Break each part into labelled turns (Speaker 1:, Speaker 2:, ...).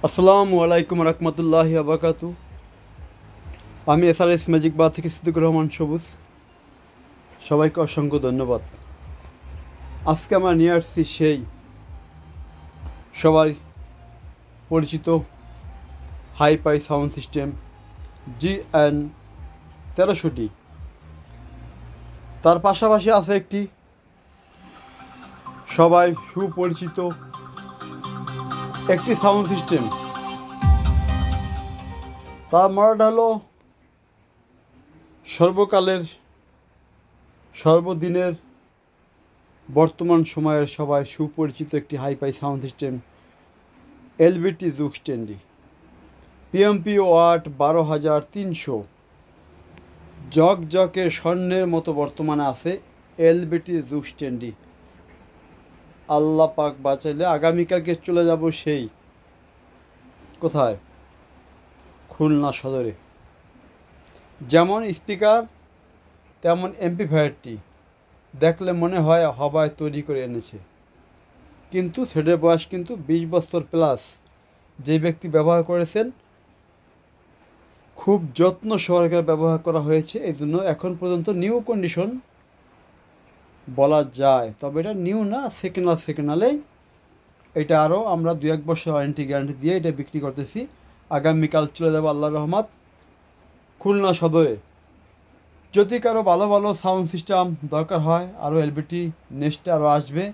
Speaker 1: আসসালামু আলাইকুম রহমতুল্লাহি আবরকাতু। আমি এসআরএস ম্যাজিক বার থেকে সিদ্দিকুর রহমান সবুজ। সবাইকে অসংখ্য ধন্যবাদ। আজকে আমরা নিয়ে আসছি সেই সবাই পরিচিত হাইপাই সাউন্ড সিস্টেম GN1300D। তার পাশাপাশি আছে একটি সবাই সুপরিচিত একটি সাউন্ড সিস্টেম। তার মডেল হলো সর্বকালের সর্বদিনের বর্তমান সময়ের সবাই সুপরিচিত একটি হাইপাই সাউন্ড সিস্টেম LBT জুক্স 10D। PMP ওয়াট 12,300, জকজকে স্বর্ণের মতো বর্তমানে আছে LBT জুক্স 10D। আল্লাহ পাক বাঁচাইলে আগামীকালকে চলে যাব সেই কোথায়, খুলনা সদরে। যেমন স্পিকার তেমন এমপ্লিফায়ারটি দেখলে মনে হয় হবায় তৈরি করে এনেছে, কিন্তু সেটার বয়স কিন্তু 20 বছর প্লাস। যে ব্যক্তি ব্যবহার করেছেন খুব যত্ন সহকারে ব্যবহার করা হয়েছে, এই জন্য এখন পর্যন্ত নিউ কন্ডিশন বলা যায়। তবে এটা নিউ না, সেকেন্ডালেই এটা আরও আমরা 2-1 বছর ওয়ারেন্টি গ্যারান্টি দিয়ে এটা বিক্রি করতেছি। আগামীকাল চলে যাবো আল্লাহর রহমত খুলনা সদরে। যদি কারো ভালো ভালো সাউন্ড সিস্টেম দরকার হয়, আরও LBT নেক্সটে আরও আসবে,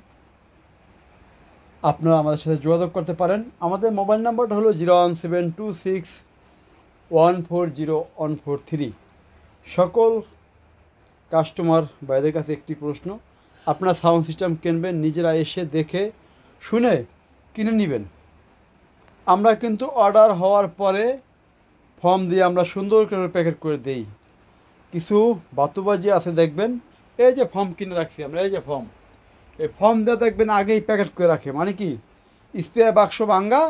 Speaker 1: আপনারা আমাদের সাথে যোগাযোগ করতে পারেন। আমাদের মোবাইল নাম্বারটা হলো 01726140143। সকল কাস্টমার ভাইদের কাছে একটি প্রশ্ন, আপনারা সাউন্ড সিস্টেম কিনবেন নিজেরা এসে দেখে শুনে কিনে নেবেন। আমরা কিন্তু অর্ডার হওয়ার পরে ফর্ম দিয়ে আমরা সুন্দর করে প্যাকেট করে দেই। কিছু বাতুবাজি আছে দেখবেন, এই যে ফর্ম কিনে রাখছি আমরা, এই যে ফর্ম, এই ফর্ম দিয়ে দেখবেন আগেই প্যাকেট করে রাখে, মানে কি স্প্রে বাক্স ভাঙ্গা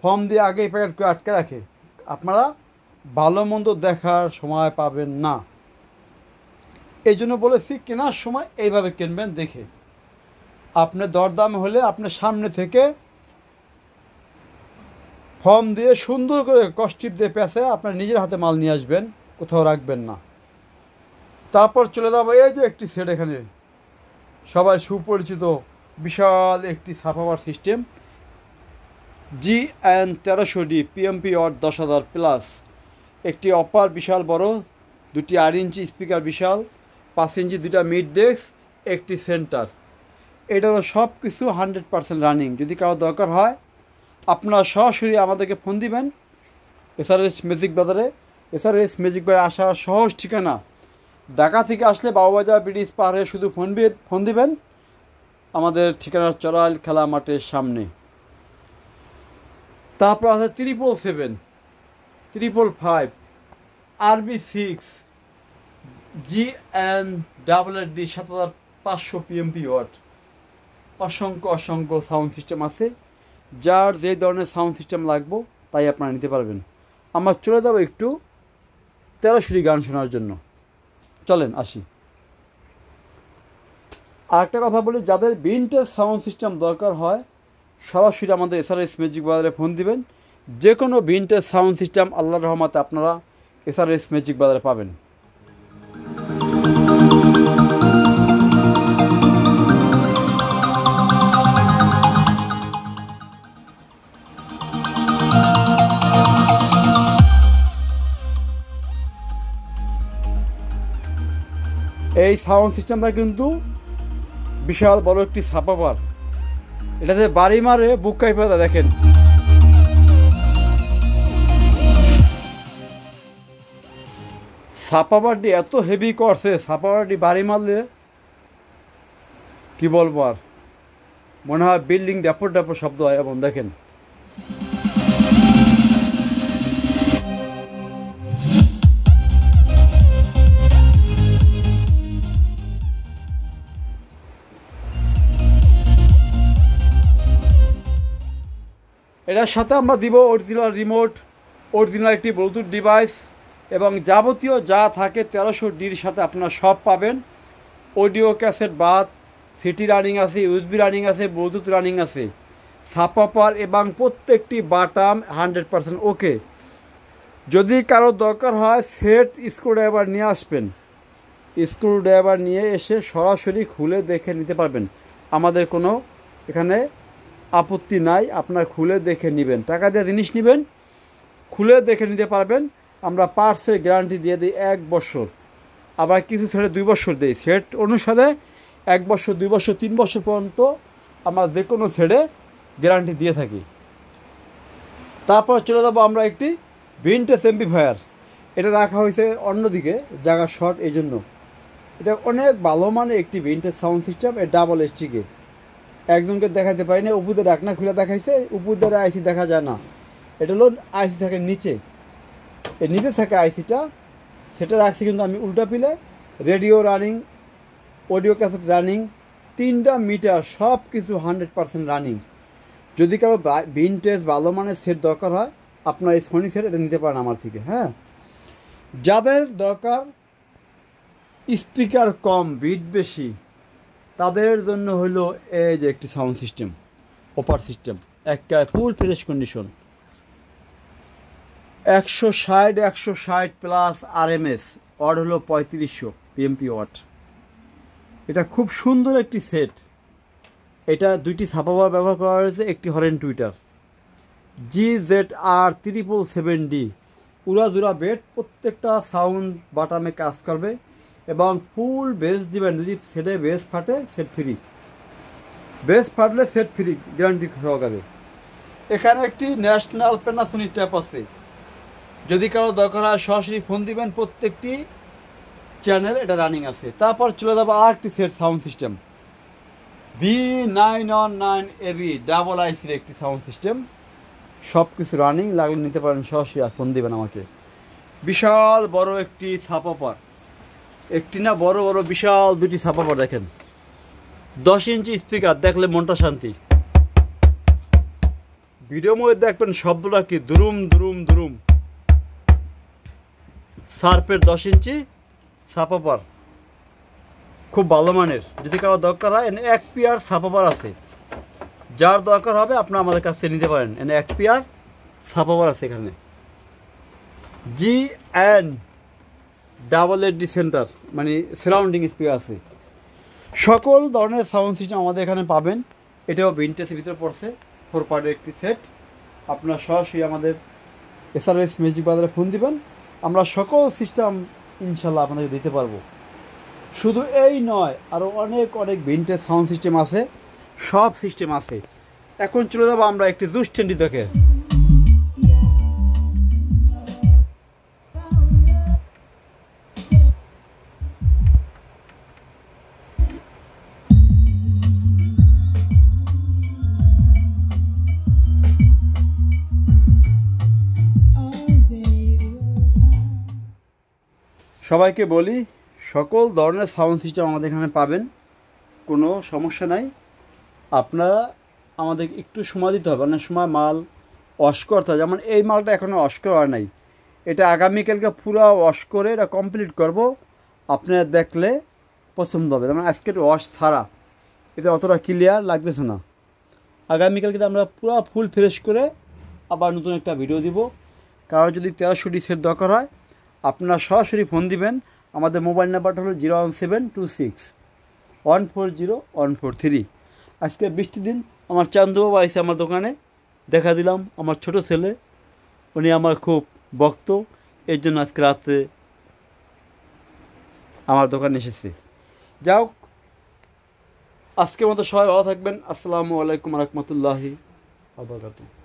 Speaker 1: ফর্ম দিয়ে আগেই প্যাকেট করে আটকে রাখে। আপনারা ভালো মন্দ দেখার সময় পাবেন না, এই জন্য বলেছি কেনার সময় এইভাবে কিনবেন দেখে। আপনার দরদাম হলে আপনার সামনে থেকে ফর্ম দিয়ে সুন্দর করে কস্টিপ দিয়ে প্যাসে আপনার নিজের হাতে মাল নিয়ে আসবেন, কোথাও রাখবেন না। তারপর চলে যাবো এই যে একটি সেট, এখানে সবাই সুপরিচিত বিশাল একটি subwoofer system GN1300D PMP watt 10,000 plus. একটি অপার বিশাল বড়, দুটি 8 ইঞ্চি স্পিকার বিশাল, 5 ইঞ্চি দুটা মিড ডেস্ক, একটি সেন্টার। এটারও সব কিছু 100% রানিং। যদি কারো দরকার হয় আপনারা সরাসরি আমাদেরকে ফোন দিবেন এসআরএস ম্যাজিক বাজারে। এসআরএস ম্যাজিক বাজারে আসার সহজ ঠিকানা, ঢাকা থেকে আসলে বাবুবাজার ব্রিজ পার হয়ে শুধু ফোন দিবেন। আমাদের ঠিকানা চড়াইল খেলা মাঠের সামনে। তারপর আছে 777, 555, RB6, GN8D 7,500 PMP ওয়াট। অসংখ্য সাউন্ড সিস্টেম আছে, যার যে ধরনের সাউন্ড সিস্টেম লাগবে তাই আপনারা নিতে পারবেন। আমরা চলে যাব একটু 1300D গান শোনার জন্য। চলেন আসি। আরেকটা কথা বলি, যাদের ভিনটেজ সাউন্ড সিস্টেম দরকার হয় সরাসরি আমাদের এসআরএস ম্যাজিক বাজারে ফোন দিবেন। যে কোনো ভিনটেজ সাউন্ড সিস্টেম আল্লাহর রহমতে আপনারা এসআরএস ম্যাজিক বাজারে পাবেন। এই সাউন্ড সিস্টেমটা কিন্তু বিশাল বড় একটি সাপাবার, এটাতে বাড়ি মারে বুক কাইপা দেয়। দেখেন সাপাবারটি এত হেভি করছে, সাপাবারটি বাড়ি মারলে কি বলবো আর, মনে হয় বিল্ডিং ড্যাপর শব্দ হয় এমন। দেখেন এটার সাথে আমরা দিব অরিজিনাল রিমোট, অরিজিনাল একটি ব্লুটুথ ডিভাইস এবং যাবতীয় যা থাকে 1300Dর সাথে আপনারা সব পাবেন। অডিও ক্যাসেট বাদ সিটি রানিং আছে, ইউএসবি রানিং আছে, ব্লুটুথ রানিং আছে, সাপাপার এবং প্রত্যেকটি বাটাম 100% ওকে। যদি কারো দরকার হয় সেট স্ক্রুড্রাইভার নিয়ে আসবেন, স্ক্রুড্রাইভার নিয়ে এসে সরাসরি খুলে দেখে নিতে পারবেন, আমাদের কোনো এখানে আপত্তি নাই। আপনার খুলে দেখে নেবেন, টাকা দিয়ে জিনিস নেবেন, খুলে দেখে নিতে পারবেন। আমরা পার্টসের গ্যারান্টি দিয়ে দিই 1 বছর, আবার কিছু সেটে 2 বছর দিই। সেট অনুসারে 1 বছর, 2 বছর, 3 বছর পর্যন্ত আমরা যে কোনো সেটে গ্যারান্টি দিয়ে থাকি। তারপর চলে যাবো আমরা একটি ভিনটেজ এমপ্লিফায়ার। এটা রাখা হয়েছে অন্যদিকে, জায়গা শর্ট, এই জন্য। এটা অনেক ভালো মানের একটি ভিনটেজ সাউন্ড সিস্টেম। এর ডাবল স্টিকে একজনকে দেখাতে পারি না, উপরে ডাকনা খুলে দেখাইছে, উপর দ্বারা আইসি দেখা যায় না। এটা হলো আইসি থাকে নিচে, এর নিচে থাকে আইসিটা, সেটা রাখছি কিন্তু আমি উল্টা পিলে। Radio running, audio cassette running, 3টা মিটার সব কিছু 100% রানিং। যদি কারো ভিনটেজ ভালো মানের সেট দরকার হয়, আপনার এই সোনি সেট এটা নিতে পারেন আমার থেকে। হ্যাঁ, যাদের দরকার স্পিকার কম, বিট বেশি, তাদের জন্য হলো এই যে একটি সাউন্ড সিস্টেম, অপার সিস্টেম, একটা full fresh condition, 160 plus RMS watt হলো 3500 PMP ওয়াট। এটা খুব সুন্দর একটি সেট। এটা 2টি সাপাবার ব্যবহার করা হয়েছে, একটি হরেন টুইটার GZR 777D, উড়াধুরা বেড, প্রত্যেকটা সাউন্ড বাটামে কাজ করবে এবং ফুল বেস দিবেন। যদি সেটে বেস ফাটে সেট ফ্রি, বেস ফাটলে সেট ফ্রি গ্যারান্টি সহকারে। এখানে একটি ন্যাশনাল প্যানাসোনিক ট্যাপ আছে, যদি কারো দরকার হয় সরাসরি ফোন দিবেন, প্রত্যেকটি চ্যানেল এটা রানিং আছে। তারপর চলে যাবো আর একটি set sound system, B919AB double আইসির একটি সাউন্ড সিস্টেম, সব কিছু রানিং, লাগলে নিতে পারেন, সরাসরি ফোন দিবেন আমাকে। বিশাল বড় একটি সাপাপার, একটি না বড় বড় বিশাল 2টি সাপাপার দেখেন, 10 ইঞ্চি স্পিকার, দেখলে মনটা শান্তি। ভিডিওর মধ্যে দেখবেন শব্দটা কি, দুরুম দুরুম দুরুম। শার্পের 10 ইঞ্চি সাপাপার, খুব ভালো মানের। যদি কারো দরকার হয়, এনে 1 পেয়ার সাপাপার আছে, যার দরকার হবে আপনারা আমাদের কাছ থেকে নিতে পারেন। এনে 1 পেয়ার সাপাপার আছে এখানে। GN ডাবল এডি সেন্টার, মানে সারাউন্ডিং স্পিকার আছে। সকল ধরনের সাউন্ড সিস্টেম আমাদের এখানে পাবেন। এটাও ভিনটেজের ভিতরে পড়ছে, 4 পার্টের একটি সেট। আপনারা সরাসরি আমাদের SRS ম্যাজিক বাজারে ফোন দিবেন, আমরা সকল সিস্টেম ইনশাল্লাহ আপনাদেরকে দিতে পারবো। শুধু এই নয়, আরও অনেক অনেক ভিনটেজ সাউন্ড সিস্টেম আছে, সব সিস্টেম আছে। এখন চলে যাবো আমরা একটি জুস টেন্ডি দেখে। সবাইকে বলি, সকল ধরনের সাউন্ড সিস্টেম আমাদের এখানে পাবেন, কোনো সমস্যা নাই। আপনারা আমাদের একটু সময় দিতে হবে, অনেক সময় মাল ওয়াশ করতে হয়। যেমন এই মালটা এখনও ওয়াশ করা নাই, এটা আগামীকালকে পুরো ওয়াশ করে এটা কমপ্লিট করব, আপনারা দেখলে পছন্দ হবে। যেমন আজকের ওয়াশ ছাড়া এটা অতটা ক্লিয়ার লাগতেছে না। আগামীকালকে আমরা পুরো ফুল ফ্রেশ করে আবার নতুন একটা ভিডিও দিব। কারো যদি 1300D সেট দরকার হয়, আপনারা সরাসরি ফোন দিবেন। আমাদের মোবাইল নাম্বারটা হলো 01726140143। আজকে বৃষ্টির দিন, আমার চান্দুবাবু আইসে আমার দোকানে, দেখা দিলাম। আমার ছোট ছেলে, উনি আমার খুব ভক্ত, এর জন্য আজকে রাত্রে আমার দোকানে এসেছে। যাও, আজকের মতো সবাই ভালো থাকবেন। আসসালামু আলাইকুম রহমতুল্লাহি ওয়া বারাকাতুহু।